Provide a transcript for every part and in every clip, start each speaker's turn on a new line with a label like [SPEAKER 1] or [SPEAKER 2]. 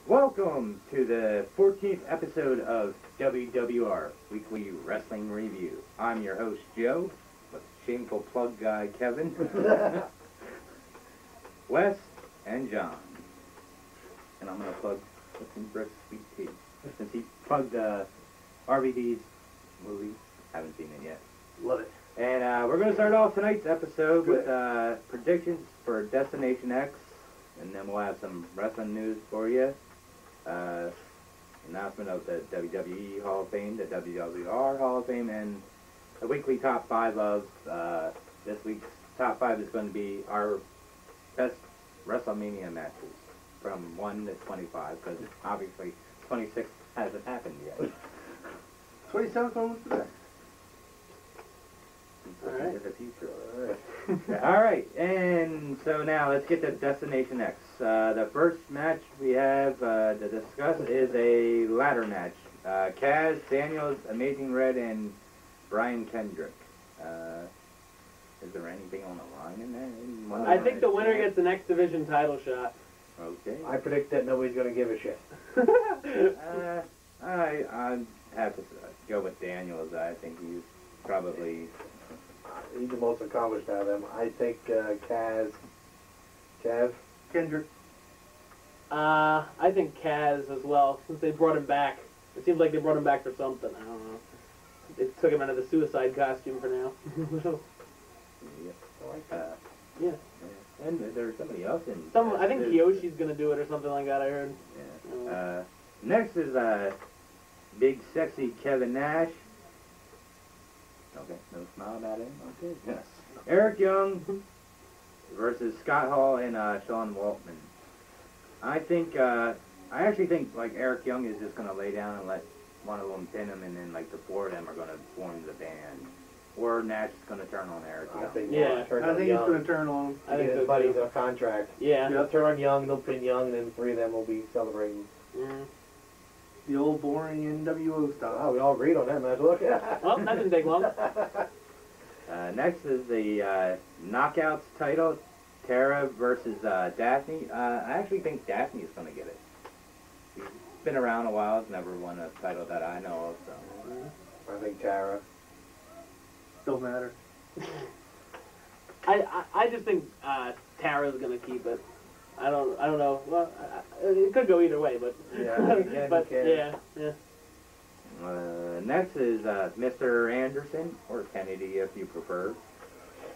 [SPEAKER 1] Welcome to the 14th episode of WWR, Weekly Wrestling Review. I'm your host, Joe, with shameful plug guy, Kevin, Wes, and John. And I'm going to plug Brooks Sweet Tea, since he plugged RVD's movie. Haven't seen it yet.
[SPEAKER 2] Love it.
[SPEAKER 1] And we're going to start off tonight's episode with predictions for Destination X, and then we'll have some wrestling news for you. Announcement of the WWE Hall of Fame, the WWR Hall of Fame, and a weekly top 5 of this week's top 5 is going to be our best Wrestlemania matches from 1 to 25, because obviously 26 hasn't happened yet.
[SPEAKER 2] 27th almost today.
[SPEAKER 1] Looking to the future. Alright, and so now let's get to Destination X. The first match we have to discuss is a ladder match. Kaz, Daniels, Amazing Red, and Brian Kendrick. Is there anything on the line in there?
[SPEAKER 3] I think the winner gets the next division title shot.
[SPEAKER 1] Okay.
[SPEAKER 2] I predict that nobody's going to give a shit.
[SPEAKER 1] I have to go with Daniels. I think he's probably...
[SPEAKER 2] He's the most accomplished out of them. I think Kendrick.
[SPEAKER 3] I think Kaz as well, since they brought him back. It seems like they brought him back for something. I don't know. They took him out of the suicide costume for now.
[SPEAKER 1] Yeah.
[SPEAKER 2] I like that.
[SPEAKER 3] Yeah.
[SPEAKER 1] And there's somebody else in...
[SPEAKER 3] I think Kiyoshi's going to do it or something like that, I heard.
[SPEAKER 1] Yeah. Next is Big Sexy Kevin Nash. Okay, no smile about him. Okay, yes. Eric Young versus Scott Hall and Sean Waltman. I actually think like Eric Young is just gonna lay down and let one of them pin him, and then like the four of them are gonna form the band. Or Nash is gonna turn on Eric Young.
[SPEAKER 2] I think
[SPEAKER 4] he's gonna turn on him.
[SPEAKER 2] I think his buddies a contract.
[SPEAKER 3] Yeah.
[SPEAKER 2] They'll turn on Young, they'll pin Young, and then 3 of them will be celebrating.
[SPEAKER 3] Mm-hmm.
[SPEAKER 4] The old boring NWO style.
[SPEAKER 2] Oh, we all agreed on that match. Look.
[SPEAKER 3] Well, that didn't take long.
[SPEAKER 1] Next is the Knockouts title, Tara versus Daphne. I actually think Daphne is going to get it. She's been around a while, has never won a title that I know of, so.
[SPEAKER 2] I think Tara.
[SPEAKER 4] Don't matter.
[SPEAKER 3] I just think Tara's going to keep it. I don't know. Well, it could go either way, but
[SPEAKER 2] yeah,
[SPEAKER 3] yeah.
[SPEAKER 1] Next is Mr. Anderson, or Kennedy if you prefer,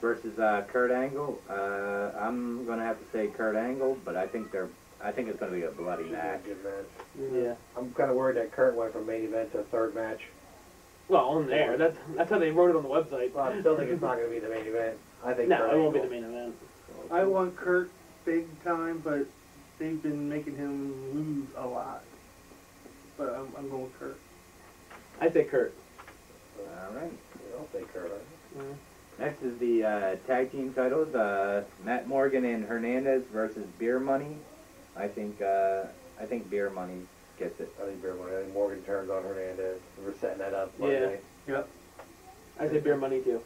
[SPEAKER 1] versus Kurt Angle. I'm gonna have to say Kurt Angle, but I think it's gonna be a bloody match.
[SPEAKER 2] Good match.
[SPEAKER 3] Yeah.
[SPEAKER 2] I'm kind of worried that Kurt went from main event to third match.
[SPEAKER 3] Well, on there. That's how they wrote it on the website.
[SPEAKER 2] Well, I still think it's not going to be the main event. I think
[SPEAKER 3] no,
[SPEAKER 2] Kurt
[SPEAKER 3] it won't be
[SPEAKER 2] Angle.
[SPEAKER 3] the main event.
[SPEAKER 4] I want Kurt big time, but they've been making him lose a lot. But I'm going with Kurt.
[SPEAKER 3] I say Kurt.
[SPEAKER 1] Alright.
[SPEAKER 2] I'll say Kurt.
[SPEAKER 1] Next is the tag team titles, Matt Morgan and Hernandez versus Beer Money. I think Beer Money gets it.
[SPEAKER 2] I think Beer Money. I think Morgan turns on Hernandez. We're setting that up.
[SPEAKER 3] Yeah.
[SPEAKER 4] Yep.
[SPEAKER 3] I say Beer Money too.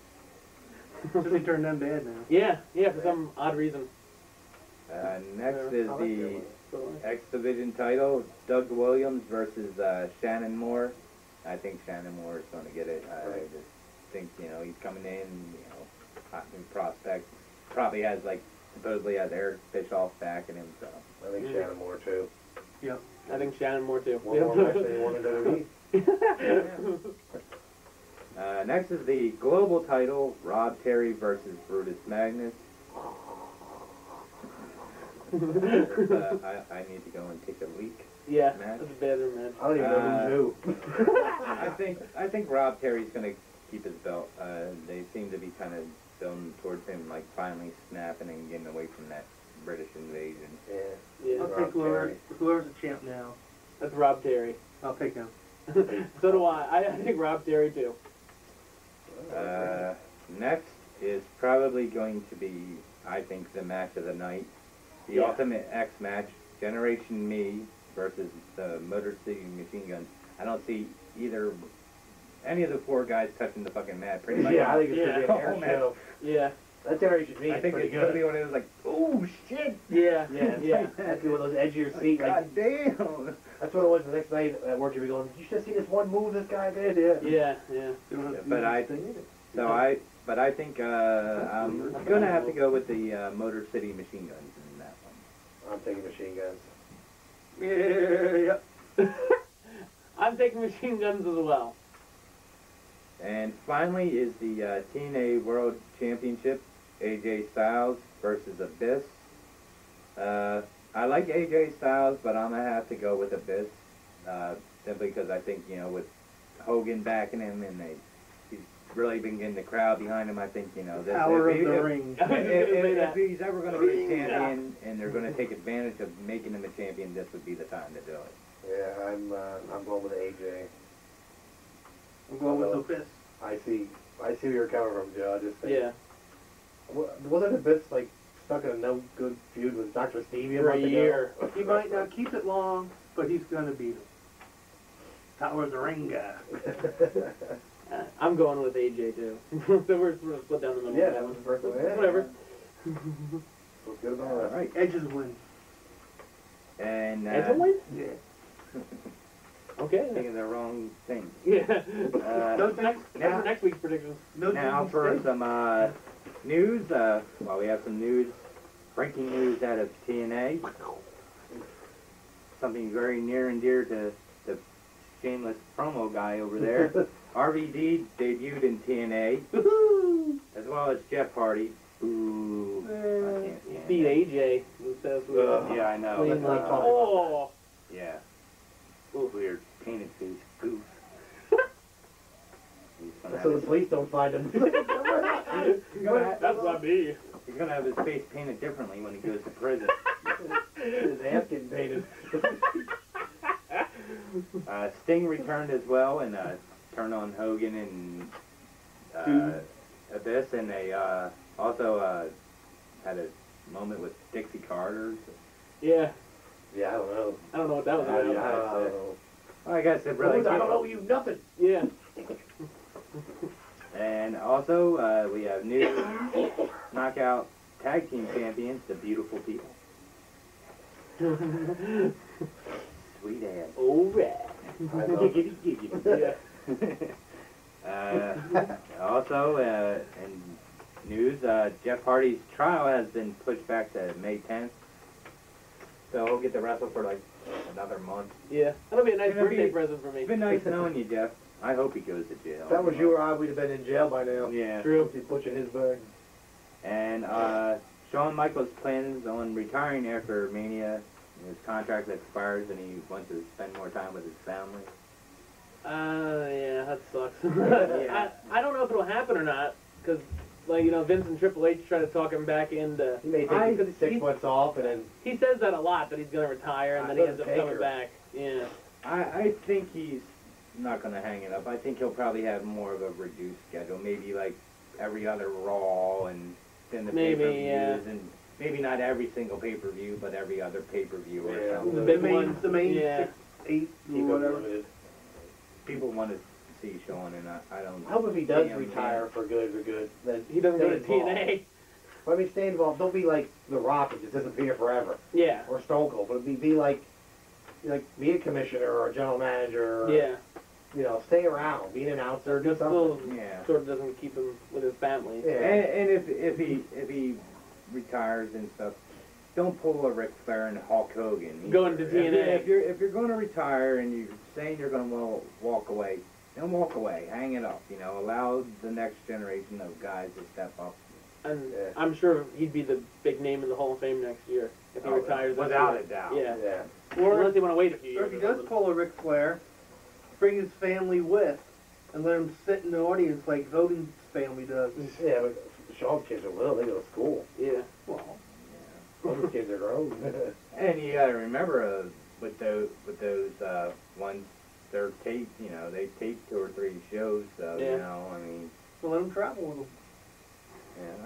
[SPEAKER 4] So they turned them bad now.
[SPEAKER 3] Yeah, for some odd reason.
[SPEAKER 1] Next is the X Division title, Doug Williams versus Shannon Moore. I think Shannon Moore is going to get it. I just think, he's coming in, hot new prospect. Probably supposedly has Eric Bischoff backing him, so.
[SPEAKER 2] I think Shannon Moore too.
[SPEAKER 4] Yep.
[SPEAKER 3] I think Shannon Moore too.
[SPEAKER 2] One more match than he won in WWE.
[SPEAKER 1] Next is the global title, Rob Terry versus Brutus Magnus. I need to go and take a leak.
[SPEAKER 3] Yeah,
[SPEAKER 1] match.
[SPEAKER 3] that's a better match.
[SPEAKER 2] I don't even know who's who.
[SPEAKER 1] I think Rob Terry's going to keep his belt. They seem to be kind of building towards him, like finally snapping and getting away from that British invasion.
[SPEAKER 3] Yeah.
[SPEAKER 4] I'll take whoever's the champ now.
[SPEAKER 3] That's Rob Terry.
[SPEAKER 4] I'll take him.
[SPEAKER 3] So do I. I think Rob Terry too.
[SPEAKER 1] Next is probably going to be, I think, the match of the night. The Ultimate X match, Generation Me versus the Motor City Machine Guns. I don't see any of the 4 guys touching the fucking mat pretty much.
[SPEAKER 2] Yeah, I think it's going to be an air show.
[SPEAKER 3] Yeah.
[SPEAKER 2] That generation me
[SPEAKER 1] I
[SPEAKER 2] is
[SPEAKER 1] think
[SPEAKER 2] pretty
[SPEAKER 1] it's gonna
[SPEAKER 2] good.
[SPEAKER 1] be one of those like, oh shit.
[SPEAKER 3] Yeah,
[SPEAKER 2] Yeah,
[SPEAKER 3] yeah.
[SPEAKER 2] That'd be one of those edgier seats. Like,
[SPEAKER 1] God damn.
[SPEAKER 2] that's what it was the next night at work. You'd be going, you should have seen this one move this guy did. Yeah.
[SPEAKER 3] Yeah.
[SPEAKER 1] But I think I'm gonna have to go with the Motor City Machine Guns in that one.
[SPEAKER 2] I'm taking machine guns.
[SPEAKER 4] Yeah.
[SPEAKER 3] I'm taking machine guns as well.
[SPEAKER 1] And finally is the TNA World Championship, AJ Styles versus Abyss. I like AJ Styles, but I'm gonna have to go with Abyss, simply because I think, you know, with Hogan backing him and he's really been getting the crowd behind him. I think, you know, that
[SPEAKER 4] Power of the ring.
[SPEAKER 1] if he's ever going to be a champion and they're going to take advantage of making him a champion, this would be the time to do it.
[SPEAKER 2] Yeah, I'm going with AJ.
[SPEAKER 4] I'm going with the fist.
[SPEAKER 2] I see where you're coming from, Joe. I just think,
[SPEAKER 3] Yeah.
[SPEAKER 2] Wasn't Abyss like stuck in a no good feud with Dr. Stevie
[SPEAKER 3] For a
[SPEAKER 2] month ago?
[SPEAKER 3] year.
[SPEAKER 4] He might not keep it long, but he's gonna beat him. Power of the ring guy.
[SPEAKER 3] I'm going with AJ too. So we're sort of split down the middle.
[SPEAKER 2] Yeah,
[SPEAKER 3] on
[SPEAKER 2] that was the first one. Yeah.
[SPEAKER 3] Whatever.
[SPEAKER 2] What's good about
[SPEAKER 1] All
[SPEAKER 2] that?
[SPEAKER 1] right.
[SPEAKER 4] Edges win.
[SPEAKER 1] And
[SPEAKER 3] Edge will win?
[SPEAKER 4] Yeah.
[SPEAKER 3] Okay.
[SPEAKER 1] thinking the wrong thing.
[SPEAKER 3] Yeah.
[SPEAKER 4] Don't
[SPEAKER 3] Next
[SPEAKER 1] now-
[SPEAKER 3] for next week's predictions.
[SPEAKER 4] No
[SPEAKER 1] Now for some news. Well, we have some news, breaking news out of TNA. Something very near and dear to the shameless promo guy over there. RVD debuted in TNA, as well as Jeff Hardy, who I can't stand
[SPEAKER 3] Beat
[SPEAKER 1] it.
[SPEAKER 3] AJ. Who says we
[SPEAKER 1] Yeah, I know.
[SPEAKER 3] clean
[SPEAKER 1] That's
[SPEAKER 3] like,
[SPEAKER 1] not-
[SPEAKER 3] oh.
[SPEAKER 1] Yeah. Weird painted face goof. He's gonna
[SPEAKER 2] So
[SPEAKER 1] have
[SPEAKER 2] the police don't find him.
[SPEAKER 3] That's not me.
[SPEAKER 1] He's gonna have his face painted differently when he goes to prison.
[SPEAKER 2] His ass getting painted.
[SPEAKER 1] Sting returned as well and turned on Hogan and Abyss, and they also had a moment with Dixie Carter.
[SPEAKER 3] Yeah.
[SPEAKER 2] Yeah, I don't know.
[SPEAKER 3] I don't know what that was
[SPEAKER 2] I
[SPEAKER 3] about.
[SPEAKER 2] don't know.
[SPEAKER 1] Well, I guess it really.
[SPEAKER 2] I don't know you nothing.
[SPEAKER 3] Yeah.
[SPEAKER 1] And also we have new knockout tag team champions, the Beautiful People. Sweet ass.
[SPEAKER 3] Alright.
[SPEAKER 2] I know.
[SPEAKER 3] Yeah.
[SPEAKER 1] Also, in news, Jeff Hardy's trial has been pushed back to May 10th. So he'll get to wrestle for like another month.
[SPEAKER 3] Yeah. That'll be a nice
[SPEAKER 1] It'll
[SPEAKER 3] birthday
[SPEAKER 1] be-
[SPEAKER 3] present for me.
[SPEAKER 1] It's been nice knowing you, Jeff. I hope he goes to jail.
[SPEAKER 2] If that was you or I, we'd have been in jail by now.
[SPEAKER 1] Yeah.
[SPEAKER 3] True.
[SPEAKER 2] He's pushing his bag.
[SPEAKER 1] And Shawn Michaels plans on retiring after Mania. His contract expires and he wants to spend more time with his family.
[SPEAKER 3] Yeah, that sucks.
[SPEAKER 1] Yeah.
[SPEAKER 3] I don't know if it'll happen or not, because, like, you know, Vince and Triple H try to talk him back into...
[SPEAKER 2] He may take 6 months off and then...
[SPEAKER 3] He says that a lot, that he's going to retire, and then he ends up coming back. Yeah.
[SPEAKER 1] I think he's not going to hang it up. I think he'll probably have more of a reduced schedule. Maybe like every other Raw and then the
[SPEAKER 3] Maybe,
[SPEAKER 1] pay-per-views.
[SPEAKER 3] yeah.
[SPEAKER 1] And maybe not every single pay-per-view, but every other pay-per-view or
[SPEAKER 2] Yeah.
[SPEAKER 1] something.
[SPEAKER 3] The
[SPEAKER 4] The
[SPEAKER 3] big
[SPEAKER 4] main,
[SPEAKER 3] ones.
[SPEAKER 4] the main
[SPEAKER 3] Yeah.
[SPEAKER 4] 6, 8,
[SPEAKER 2] Keep
[SPEAKER 4] or
[SPEAKER 2] him
[SPEAKER 4] whatever.
[SPEAKER 2] limited.
[SPEAKER 1] People want to see Shawn, and I don't...
[SPEAKER 2] I hope if he does
[SPEAKER 1] see him
[SPEAKER 2] retire for good, then
[SPEAKER 3] He doesn't go to
[SPEAKER 2] stay involved.
[SPEAKER 3] TNA.
[SPEAKER 2] But I mean, stay involved. Don't be like The Rock and just disappear forever.
[SPEAKER 3] Yeah.
[SPEAKER 2] Or Stone Cold. But be like be a commissioner or a general manager. Or,
[SPEAKER 3] Yeah.
[SPEAKER 2] You know, stay around. Be an announcer. Do
[SPEAKER 3] Just
[SPEAKER 2] something.
[SPEAKER 3] still
[SPEAKER 1] Yeah.
[SPEAKER 3] sort of doesn't keep him with his family.
[SPEAKER 2] Yeah.
[SPEAKER 1] And if he retires and stuff, don't pull a Ric Flair and Hulk Hogan.
[SPEAKER 3] Going to TNA.
[SPEAKER 1] If you're going to retire and you're saying you're going to walk away, don't walk away. Hang it up. You know, allow the next generation of guys to step up.
[SPEAKER 3] And
[SPEAKER 2] Yeah.
[SPEAKER 3] I'm sure he'd be the big name in the Hall of Fame next year if he retires. this
[SPEAKER 1] without
[SPEAKER 3] year.
[SPEAKER 1] a doubt.
[SPEAKER 3] Yeah.
[SPEAKER 2] Yeah.
[SPEAKER 4] Or
[SPEAKER 3] Unless they want to wait a few
[SPEAKER 4] Or
[SPEAKER 3] years.
[SPEAKER 4] if he
[SPEAKER 3] or
[SPEAKER 4] does
[SPEAKER 3] something.
[SPEAKER 4] pull a Ric Flair, bring his family with, and let him sit in the audience like Hogan's family does.
[SPEAKER 2] Yeah, but Shawn's kids are little. They go to school.
[SPEAKER 3] Yeah.
[SPEAKER 4] Well,
[SPEAKER 2] Hogan's kids are grown.
[SPEAKER 1] And you got to remember with those ones, they're taped. You know, they taped 2 or 3 shows. So
[SPEAKER 3] Yeah.
[SPEAKER 1] you know, I mean,
[SPEAKER 4] so let him travel with him.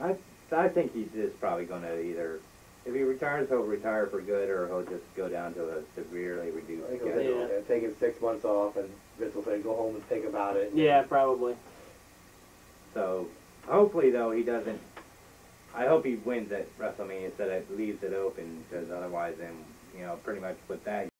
[SPEAKER 1] yeah, I think he's just probably going to either. If he retires, he'll retire for good, or he'll just go down to a severely reduced
[SPEAKER 2] I think he'll
[SPEAKER 1] schedule.
[SPEAKER 2] take, taking 6 months off, and Vince will say, go home and think about it.
[SPEAKER 3] Yeah, probably.
[SPEAKER 1] So hopefully, though, he doesn't I hope he wins at WrestleMania instead of leaves it open, because otherwise, then, you know, pretty much with that,